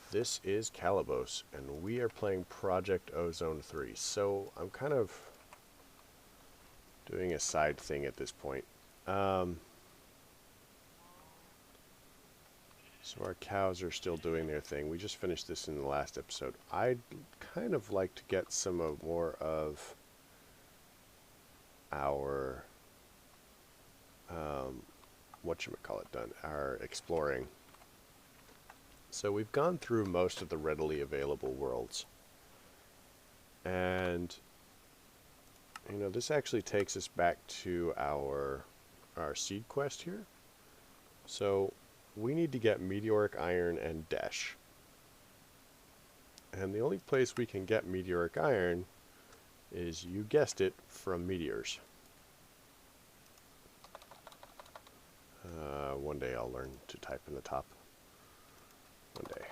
This is Calibos, and we are playing Project Ozone 3. So I'm kind of doing a side thing at this point. So our cows are still doing their thing. We just finished this in the last episode. I'd kind of like to get some more of our whatchamacallit done, our exploring. So we've gone through most of the readily available worlds. And you know, this actually takes us back to our seed quest here. So we need to get meteoric iron and desh. And the only place we can get meteoric iron is, you guessed it, from meteors. One day I'll learn to type in the top. One day.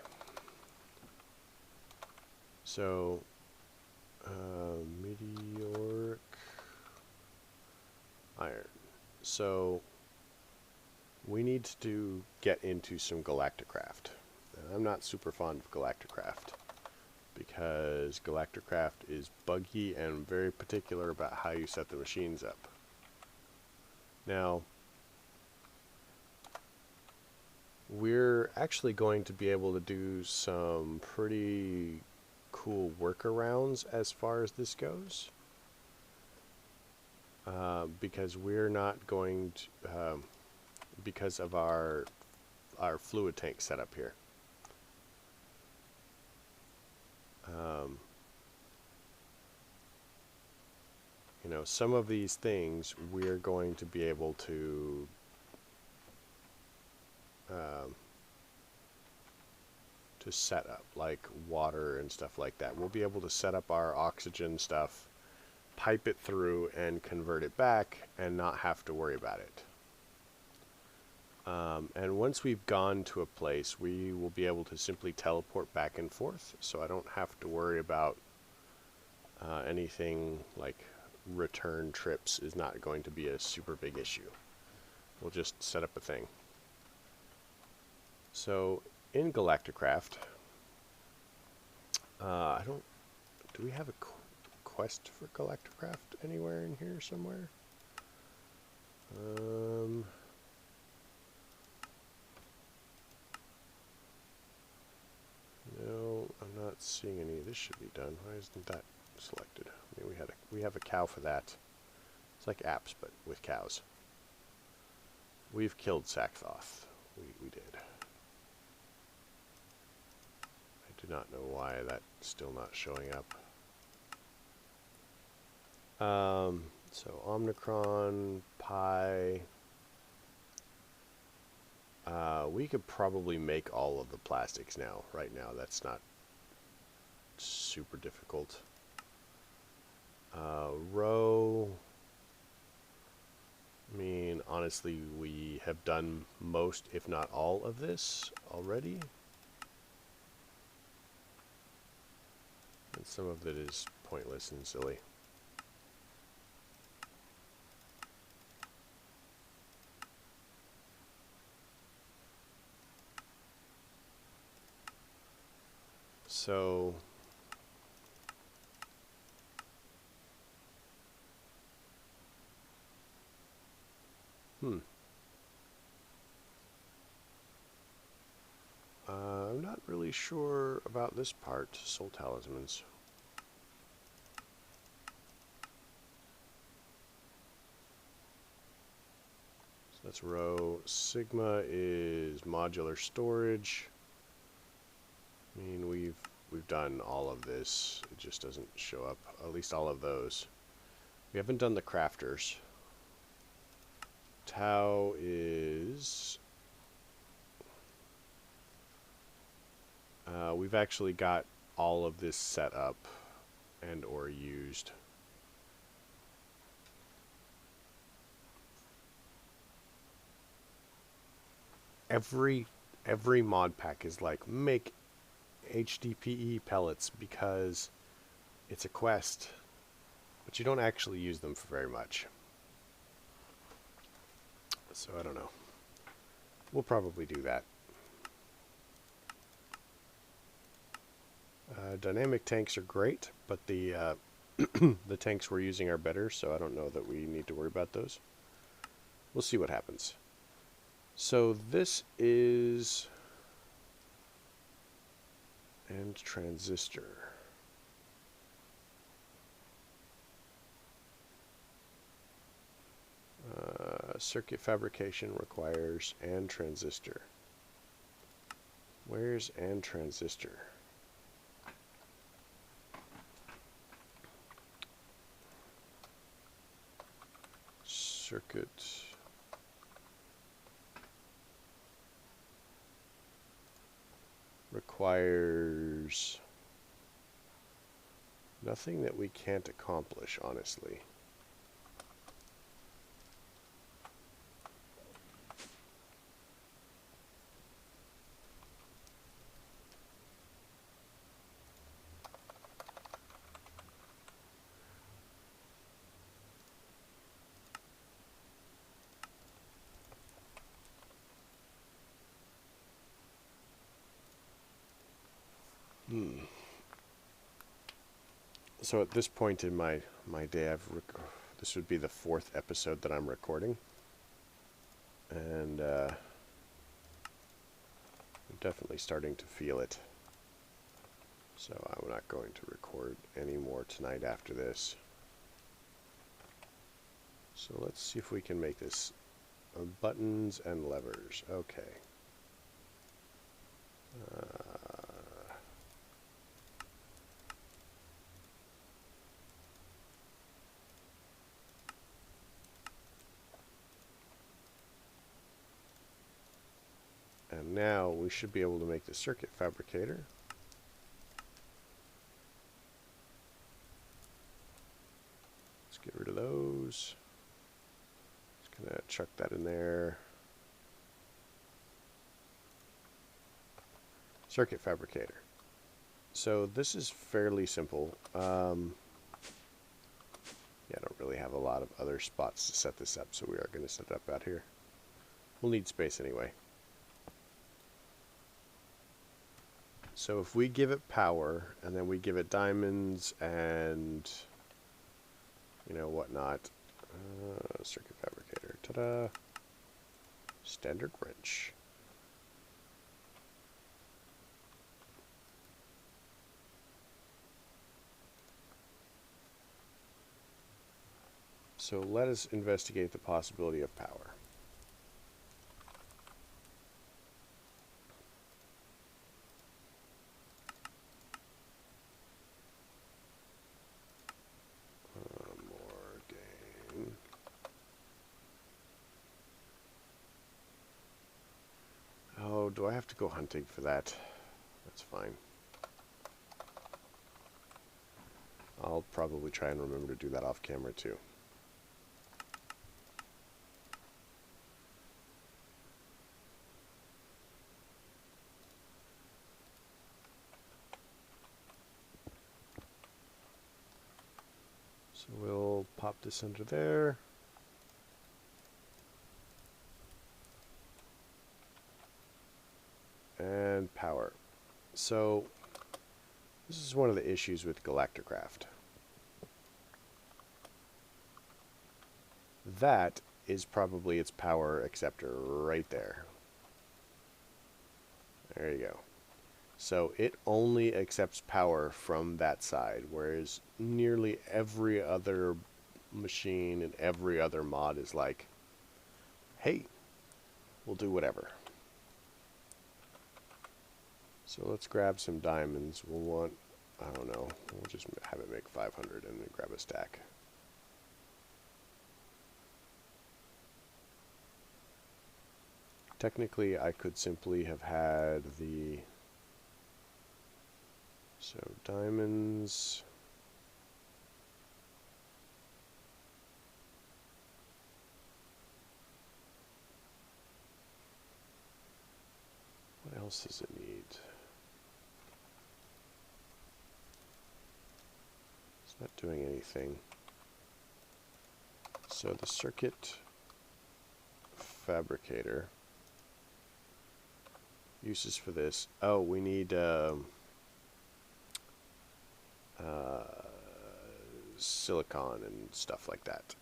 So, meteoric iron. So, we need to get into some Galacticraft. I'm not super fond of Galacticraft because Galacticraft is buggy and very particular about how you set the machines up. Now, we're actually going to be able to do some pretty cool workarounds as far as this goes, because we're not going to, because of our fluid tank setup here. You know, some of these things we're going to be able to set up, like water and stuff like that. We'll be able to set up our oxygen stuff, pipe it through, and convert it back, and not have to worry about it. And once we've gone to a place, we will be able to simply teleport back and forth, so I don't have to worry about anything like return trips is not going to be a super big issue. We'll just set up a thing. So in Galacticraft, do we have a quest for Galacticraft anywhere in here somewhere? No, I'm not seeing any. This should be done. Why isn't that selected? I mean, we have a cow for that. It's like apps, but with cows. We've killed Sakthoth. We did. I do not know why that's still not showing up. So Omnicron, Pi. We could probably make all of the plastics now. Right now, that's not super difficult. Row. I mean, honestly, we have done most, if not all, of this already. And some of it is pointless and silly. So I'm not really sure about this part, soul talismans. So that's row. Sigma is modular storage. I mean, we've done all of this. It just doesn't show up. At least all of those. We haven't done the crafters. Tau is... we've actually got all of this set up and or used. Every mod pack is like, make HDPE pellets because it's a quest, but you don't actually use them for very much. So I don't know. We'll probably do that. Dynamic tanks are great, but the the tanks we're using are better, so I don't know that we need to worry about those. We'll see what happens. So this is and transistor. Circuit fabrication requires and transistor. Where's and transistor? Circuit requires nothing that we can't accomplish, honestly. So at this point in my day, this would be the 4th episode that I'm recording, and I'm definitely starting to feel it. So I'm not going to record any more tonight after this. So let's see if we can make this buttons and levers. Okay. And now we should be able to make the circuit fabricator. Let's get rid of those. Just gonna chuck that in there. Circuit fabricator. So this is fairly simple. Yeah, I don't really have a lot of other spots to set this up, so we are going to set it up out here. We'll need space anyway. So if we give it power, and then we give it diamonds and, you know, whatnot. Circuit fabricator. Ta-da! Standard wrench. So let us investigate the possibility of power. More gain. Oh, do I have to go hunting for that? That's fine. I'll probably try and remember to do that off camera too. So we'll pop this under there. And power. So this is one of the issues with Galacticraft. That is probably its power acceptor right there. There you go. So it only accepts power from that side, whereas nearly every other machine and every other mod is like, hey, we'll do whatever. So let's grab some diamonds. We'll want, I don't know, we'll just have it make 500 and then grab a stack. Technically, I could simply have had the, so diamonds, what else does it need? It's not doing anything. So the circuit fabricator, uses for this. Oh, we need silicon and stuff like that.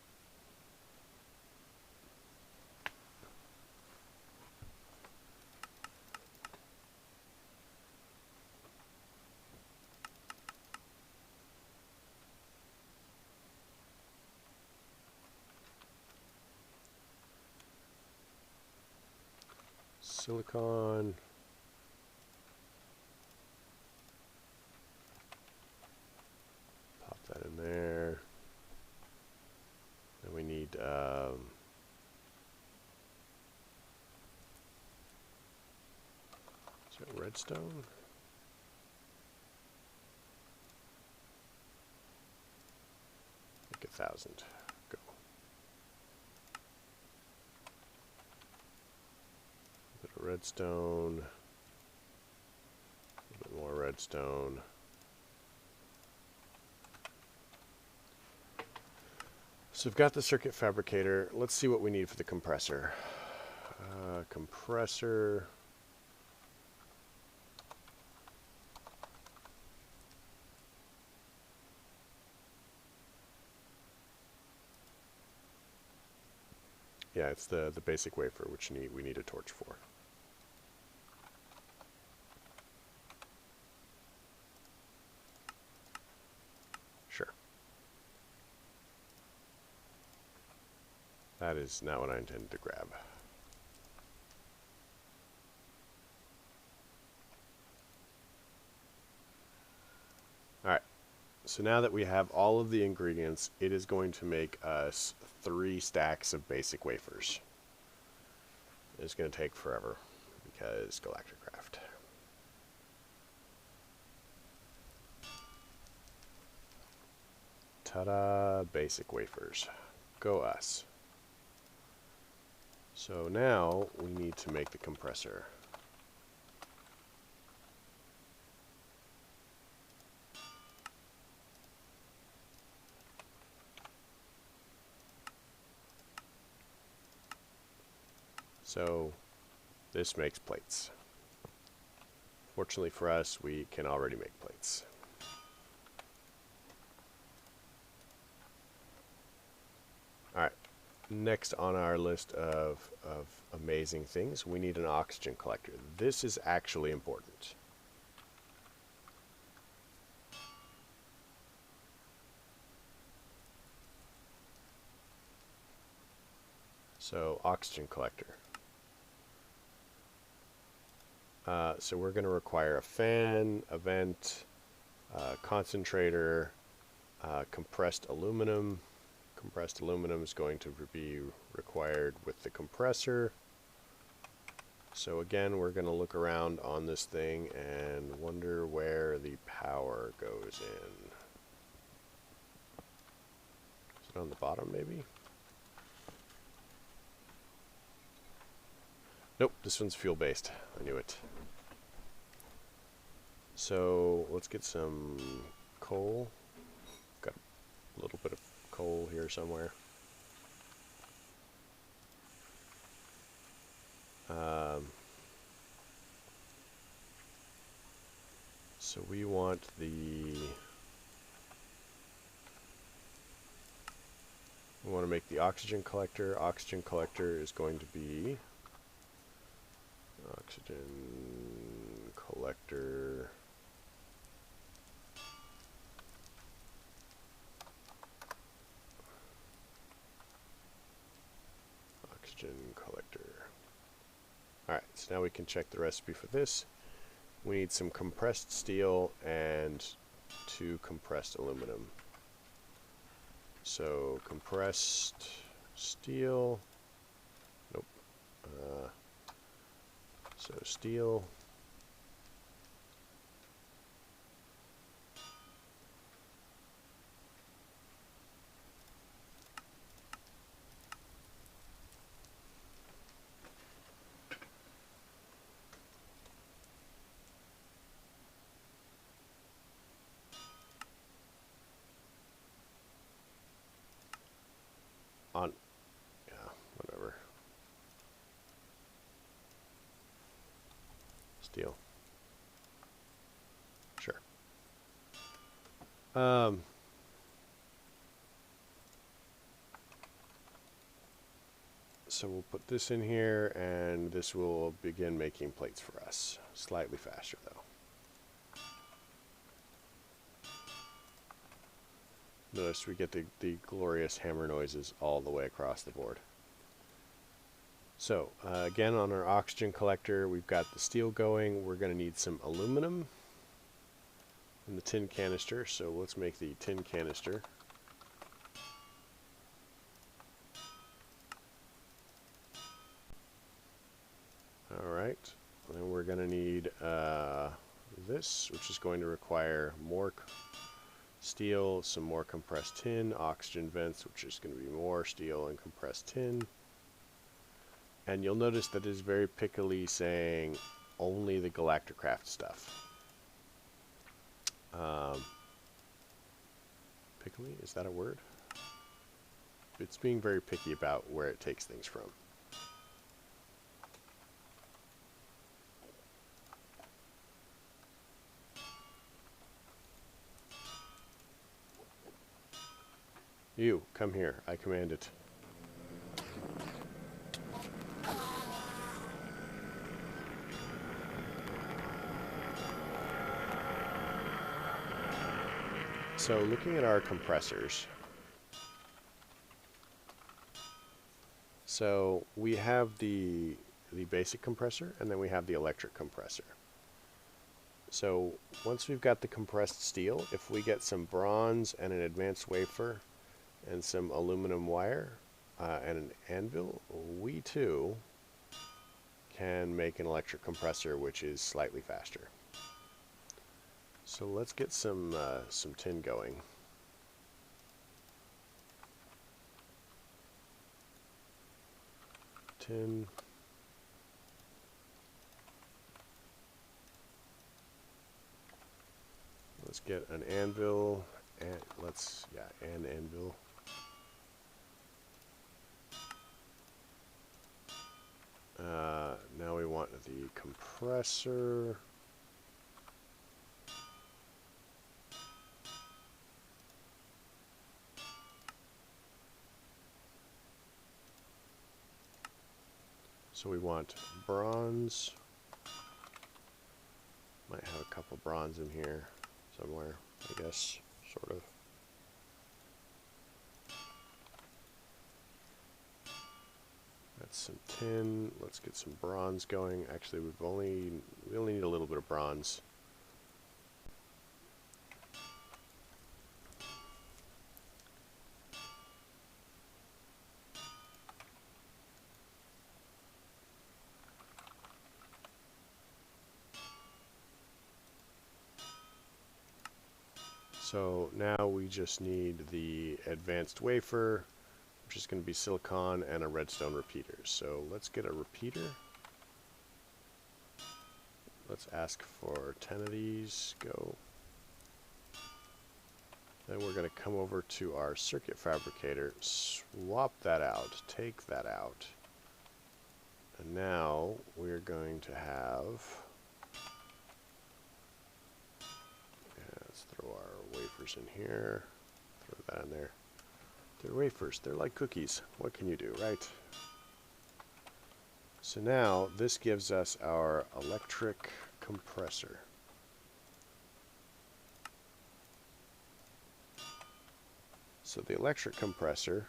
Silicon. Pop that in there. Then we need is it redstone? Like 1,000. Go. A bit of redstone. A bit more redstone. So we've got the circuit fabricator. Let's see what we need for the compressor. Compressor. Yeah, it's the basic wafer, which we need a torch for. Sure. That is not what I intended to grab. Alright, so now that we have all of the ingredients, it is going to make us 3 stacks of basic wafers. It's going to take forever because Galacticraft. Ta-da, basic wafers. Go us. So now we need to make the compressor. So this makes plates. Fortunately for us, we can already make plates. Alright, next on our list of amazing things, we need an oxygen collector. This is actually important. So, oxygen collector. So we're going to require a fan, a vent, concentrator, compressed aluminum. Compressed aluminum is going to be required with the compressor. So again, we're going to look around on this thing and wonder where the power goes in. Is it on the bottom maybe? Nope, this one's fuel-based. I knew it. So let's get some coal. Got a little bit of coal here somewhere. So we want we want to make the oxygen collector. Oxygen collector is going to be oxygen collector. Oxygen collector. Alright, so now we can check the recipe for this. We need some compressed steel and 2 compressed aluminum. So compressed steel. Nope. So steel. Yeah, whatever. Steel. Sure. So we'll put this in here, and this will begin making plates for us. Slightly faster, though. Notice we get the glorious hammer noises all the way across the board. So, again, on our oxygen collector, we've got the steel going. We're going to need some aluminum in the tin canister, so let's make the tin canister. Alright, then we're going to need this, which is going to require more steel, some more compressed tin, oxygen vents, which is going to be more steel and compressed tin. And you'll notice that it's very pickily saying only the Galacticraft stuff. Pickily? Is that a word? It's being very picky about where it takes things from. You, come here. I command it. So looking at our compressors, so we have the basic compressor, and then we have the electric compressor. So once we've got the compressed steel, if we get some bronze and an advanced wafer and some aluminum wire and an anvil, we too can make an electric compressor, which is slightly faster. So let's get some tin going. Tin. Let's get an anvil, and an anvil. Now we want the compressor. So we want bronze. Might have a couple bronze in here somewhere, I guess, sort of. That's some tin. Let's get some bronze going. Actually, we only need a little bit of bronze. So now we just need the advanced wafer, which is going to be silicon and a redstone repeater. So let's get a repeater. Let's ask for 10 of these. Go. Then we're going to come over to our circuit fabricator, swap that out, take that out. And now we're going to have... let's throw our wafers in here. Throw that in there. They're wafers. They're like cookies. What can you do, right? So now this gives us our electric compressor. So the electric compressor,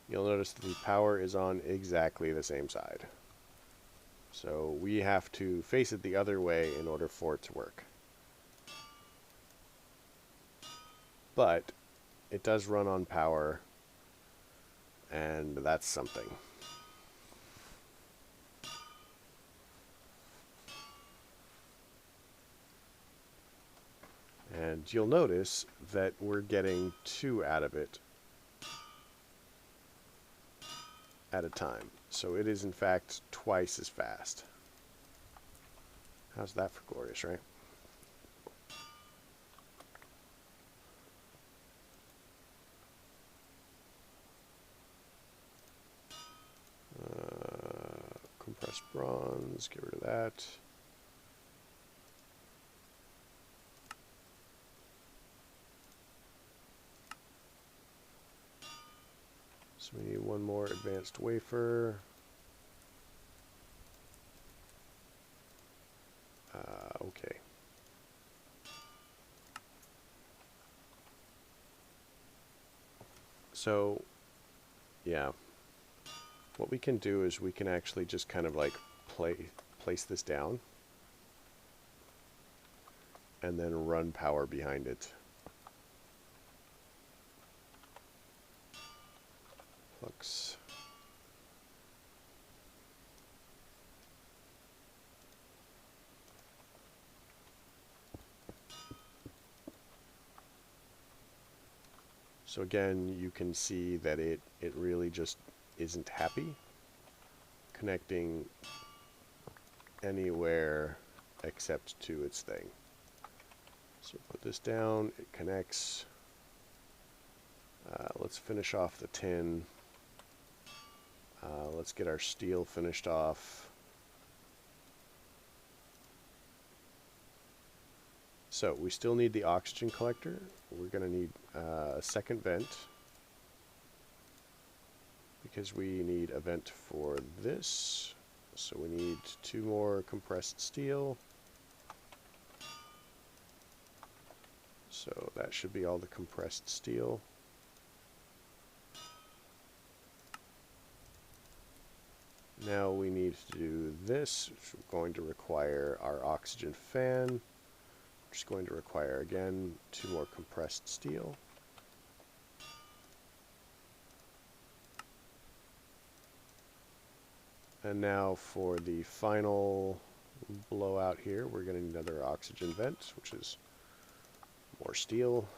you'll notice that the power is on exactly the same side. So we have to face it the other way in order for it to work. But it does run on power, and that's something. And you'll notice that we're getting 2 out of it at a time. So it is in fact twice as fast. How's that for glorious, right? Compressed bronze, get rid of that. So we need one more advanced wafer. Okay. So, yeah. What we can do is we can actually just kind of like place this down and then run power behind it. Flux. So again, you can see that it really just isn't happy connecting anywhere except to its thing. So put this down, it connects. Let's finish off the tin. Let's get our steel finished off. So we still need the oxygen collector. We're going to need a second vent because we need a vent for this. So we need 2 more compressed steel. So that should be all the compressed steel. Now we need to do this, which is going to require our oxygen fan, which is going to require, again, 2 more compressed steel. And now for the final blowout here, we're going to need another oxygen vent, which is more steel.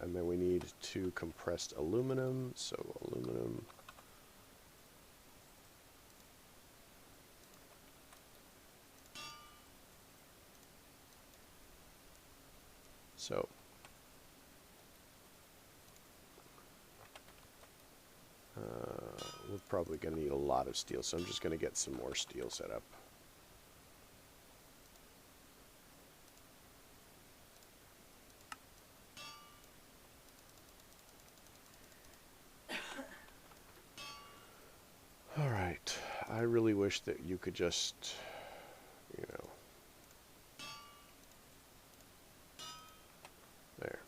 And then we need 2 compressed aluminum, so aluminum. So we're probably going to need a lot of steel, so I'm just going to get some more steel set up. Alright, I really wish that you could just, you know, there.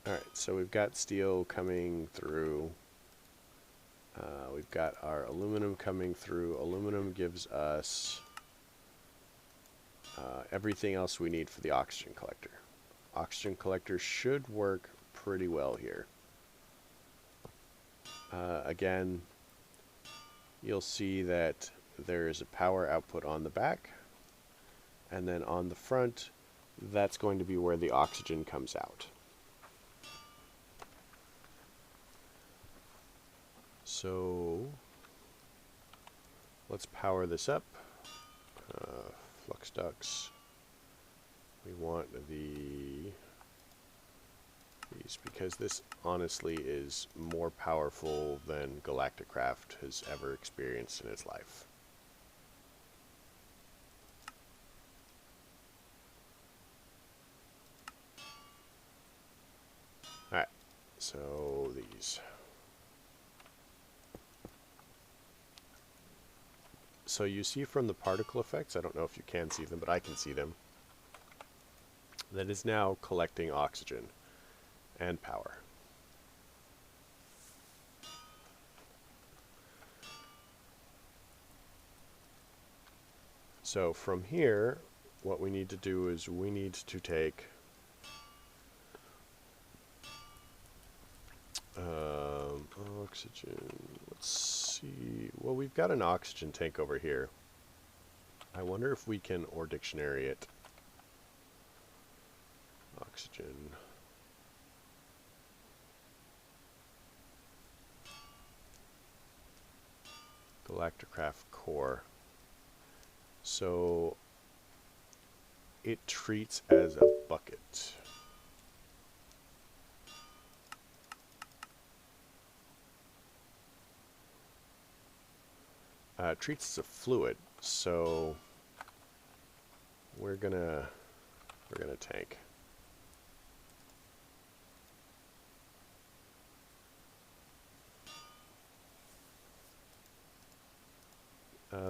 Alright, so we've got steel coming through. We've got our aluminum coming through. Aluminum gives us everything else we need for the oxygen collector. Oxygen collector should work pretty well here. Again, you'll see that there is a power output on the back, and then on the front, that's going to be where the oxygen comes out. So let's power this up. Flux ducts. We want these because this honestly is more powerful than Galacticraft has ever experienced in its life. Alright, so these. So you see from the particle effects, I don't know if you can see them, but I can see them, that is now collecting oxygen and power. So from here, what we need to do is we need to take oxygen. Let's see. Well, we've got an oxygen tank over here. I wonder if we can or dictionary it. Oxygen. Galacticraft core. So it treats as a bucket. treats as a fluid, so we're gonna tank.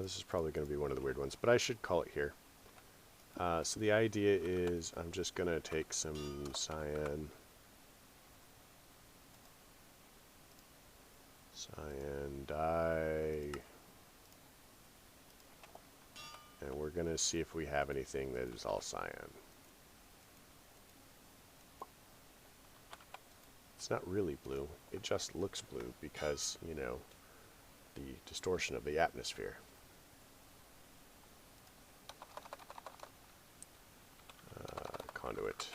This is probably going to be one of the weird ones, but I should call it here. So the idea is I'm just going to take some cyan dye, and we're going to see if we have anything that is all cyan. It's not really blue, it just looks blue because, you know, the distortion of the atmosphere. Conduit,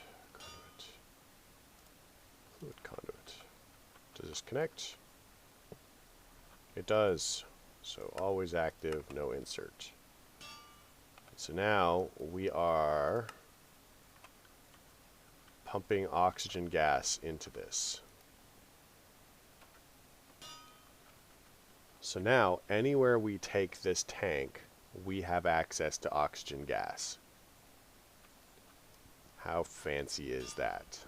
fluid conduit. Does this connect? It does. So always active, no insert. So now we are pumping oxygen gas into this. So now anywhere we take this tank, we have access to oxygen gas. How fancy is that?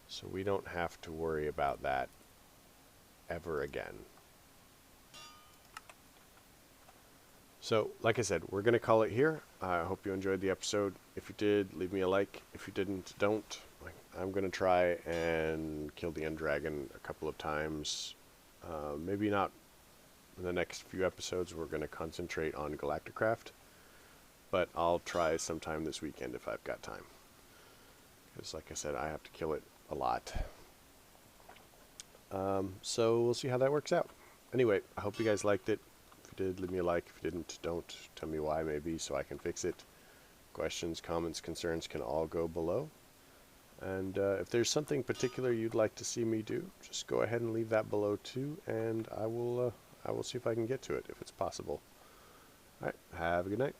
So we don't have to worry about that ever again. So, like I said, we're going to call it here. I hope you enjoyed the episode. If you did, leave me a like. If you didn't, don't. I'm going to try and kill the end dragon a couple of times. Maybe not in the next few episodes. We're going to concentrate on Galacticraft. But I'll try sometime this weekend if I've got time. Because, like I said, I have to kill it a lot. So we'll see how that works out. Anyway, I hope you guys liked it. If you did, leave me a like. If you didn't, don't. Tell me why, maybe, so I can fix it. Questions, comments, concerns can all go below. And if there's something particular you'd like to see me do, just go ahead and leave that below too, and I will see if I can get to it if it's possible. All right, have a good night.